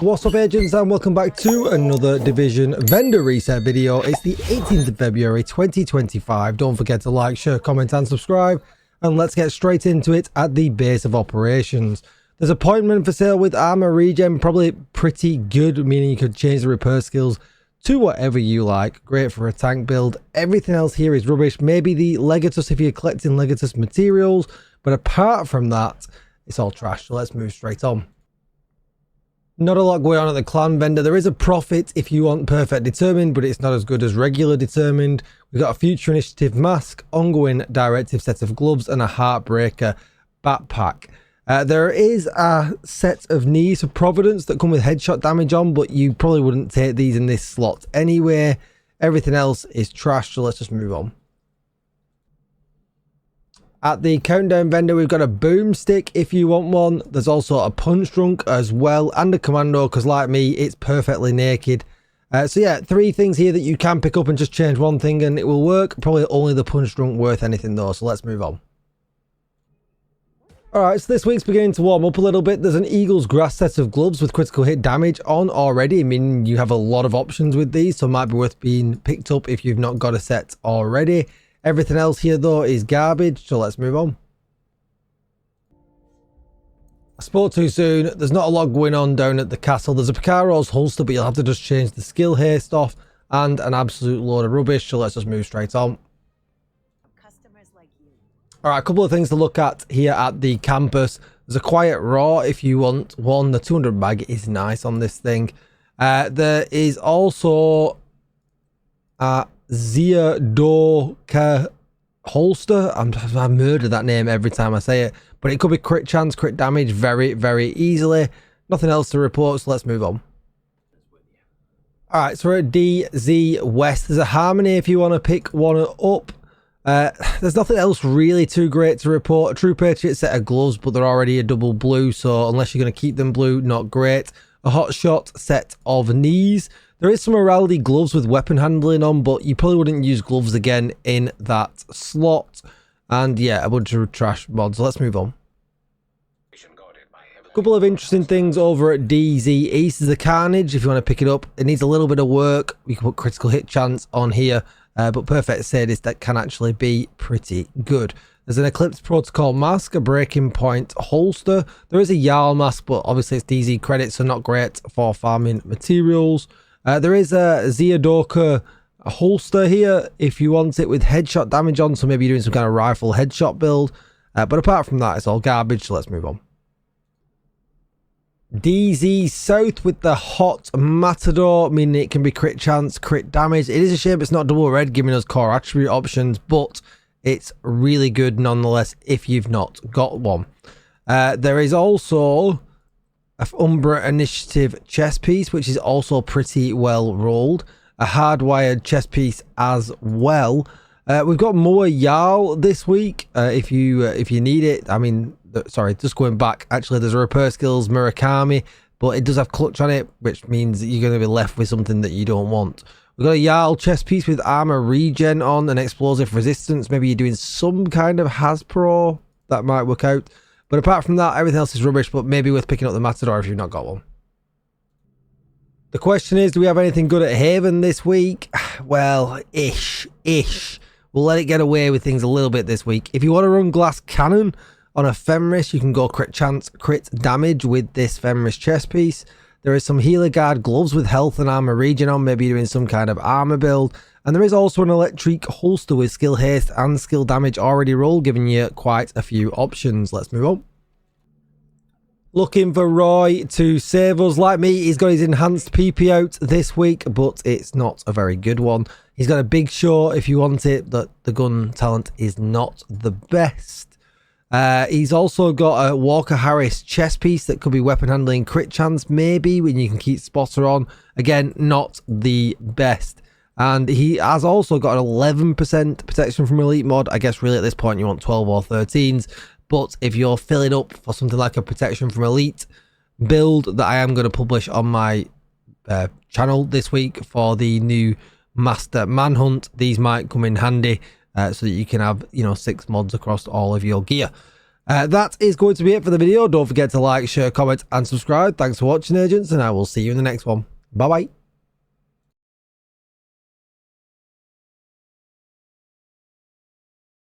What's up, agents, and welcome back to another Division vendor reset video. It's the 18th of February 2025. Don't forget to like, share, comment and subscribe, and let's get straight into it at the base of operations. There's appointment for sale with armor regen, probably pretty good, meaning you could change the repair skills to whatever you like. Great for a tank build. Everything else here is rubbish. Maybe the Legatus if you're collecting Legatus materials, but apart from that, it's all trash. So let's move straight on. Not a lot going on at the clan vendor. There is a profit if you want perfect determined, but it's not as good as regular determined. We've got a future initiative mask, ongoing directive set of gloves, and a heartbreaker backpack. There is a set of knees for Providence that come with headshot damage on, but you probably wouldn't take these in this slot anyway. Everything else is trash, so let's just move on. At the countdown vendor, we've got a boomstick if you want one. There's also a punch drunk as well, and a commando, because like me, it's perfectly naked. So yeah, three things here that you can pick up and just change one thing and it will work. Probably only the punch drunk worth anything though, so let's move on. Alright, so this week's beginning to warm up a little bit. There's an Eagle's Grass set of gloves with critical hit damage on already. I mean, you have a lot of options with these, so it might be worth being picked up if you've not got a set already. Everything else here though is garbage, so let's move on. I spoke too soon. There's not a lot going on down at the castle. There's a Picaro's holster, but you'll have to just change the skill haste off, and an absolute load of rubbish, so let's just move straight on. Alright, a couple of things to look at here at the campus. There's a quiet raw if you want one. The 200 mag is nice on this thing. There is also a Ziadoka holster. I murder that name every time I say it, but it could be crit chance, crit damage very, very easily. Nothing else to report, so let's move on. Alright, so we're at DZ West. There's a Harmony if you want to pick one up. There's nothing else really too great to report. A True Patriot set of gloves, but they're already a double blue, so unless you're going to keep them blue, not great. A Hot Shot set of knees. There is some Heraldi gloves with weapon handling on, but you probably wouldn't use gloves again in that slot. And yeah, a bunch of trash mods. Let's move on. A couple of interesting things over at DZ East. There's a Carnage if you want to pick it up. It needs a little bit of work. We can put critical hit chance on here, but perfect sadist that can actually be pretty good. There's an Eclipse Protocol mask, a Breaking Point holster. There is a Jarl mask, but obviously it's DZ credit, so not great for farming materials. There is a Ziadoka holster here if you want it with headshot damage on, so maybe you're doing some kind of rifle headshot build. But apart from that, it's all garbage, so let's move on. DZ South with the Hot Matador, meaning it can be crit chance, crit damage. It is a shame it's not double red, giving us core attribute options, but it's really good nonetheless if you've not got one. There is also a Umbra Initiative chest piece, which is also pretty well rolled. A hardwired chest piece as well. We've got more Jarl this week if you need it. I mean, sorry, just going back, actually there's a repair skills Murakami, but it does have clutch on it, which means that you're going to be left with something that you don't want. We've got a Jarl chest piece with armor regen on and explosive resistance. Maybe you're doing some kind of Hasbro, that might work out. But apart from that, everything else is rubbish, but maybe worth picking up the Matador if you've not got one. The question is, do we have anything good at Haven this week? Well, ish. We'll let it get away with things a little bit this week. If you want to run Glass Cannon on a Fenris, you can go crit chance, crit damage with this Fenris chest piece. There is some Healer Guard gloves with health and armor regen on, maybe doing some kind of armor build. And there is also an electric holster with skill haste and skill damage already rolled, giving you quite a few options. Let's move on. Looking for Roy to save us. Like me, he's got his enhanced PP out this week, but it's not a very good one. He's got a big show if you want it, but the gun talent is not the best. He's also got a Walker Harris chest piece that could be weapon handling crit chance, maybe, when you can keep spotter on. Again, not the best. And he has also got an 11% protection from elite mod. I guess really at this point you want 12 or 13s. But if you're filling up for something like a protection from elite build that I am going to publish on my channel this week for the new Master Manhunt, these might come in handy so that you can have, 6 mods across all of your gear. That is going to be it for the video. Don't forget to like, share, comment, and subscribe. Thanks for watching, agents, and I will see you in the next one. Bye-bye.